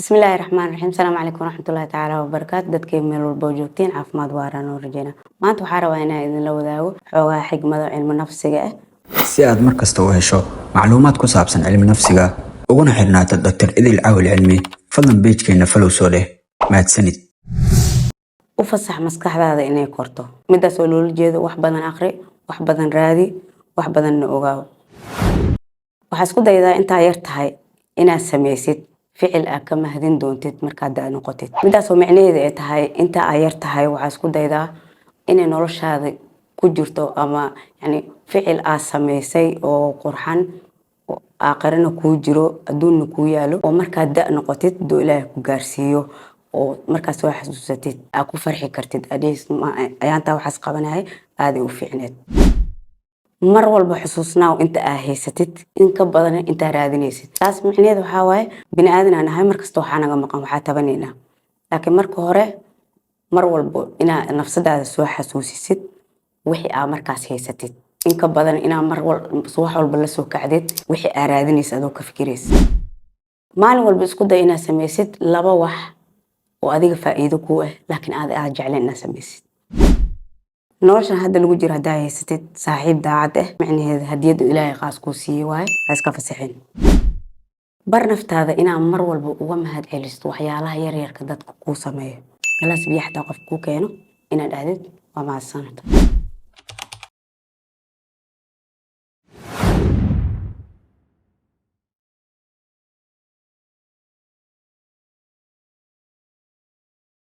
بسم الله الرحمن الرحيم. السلام عليكم ورحمة الله تعالى وبركاته. dadkay meel walba joogtiin caafimaad waaraan oo rajayna. Maanta waxaan rabaa inaan idin la wadaago xoogaa xigmado cilmi nafsiga ah. si aad mar kasta u hesho macluumaad ku saabsan cilmi nafsiga uguna xirnaato Dr. Idil Caawil Cilmi, fadlan page-keena follow soo dheh. Mahadsanid. U fasax maskaxdaada inay korto. Midaas oo loola jeedo wax badan akhri, wax badan raadi, wax badan ogaaw. Waxaa isku daydaa intaa yar tahay inaad samaysid ficil aad ka mahadin doontid markaad daa noqotid. Midaas oo macnaheedu ay tahay inta ay yar tahay waxaa isku daydaa inay noloshaada ku jirto ama ficil aad samaysay oo qurxan aakhirana kuu jiro adduunna kuu yaalo oo markaad daa noqotid doo Ilaahay ku gaarsiiyo oo markaas soo xasuusatid aad ku farxi kartid ayaanta waxaas qabanahay aaday u fiicneed. mar walba xusuusnaaw inta aad haysatid in ka badan inta raadinaysid. taas macnaheedu waxa waaye bini aadan aan ahay markasta waxaa naga maqan waxaa tabanayna. laakiin marka hore mar walba inaad nafsadaada soo xasuusisid wixii aad markaas haysatid in ka badan inaad wax walba la soo kacdid wixii aad raadinaysid adoo ka fikiraysid. maalin walba isku day inaad samaysid laba wax oo adiga faa'iido ku ah laakiin aad jecleen inaad samaysid. noloshan hadda lagu jiro hadaa haysatid saaxiib daacad ah macnaheedu hadiyada Ilaahay qaas ku siiyay waay ha iska fasaxin. bar naftaada inaad mar walba uga mahad celiso waxyaalaha yar yarka dadka ku sameeyo. galaas biyo xataa qof ku keeno inaad aadid waa mahadsantahay.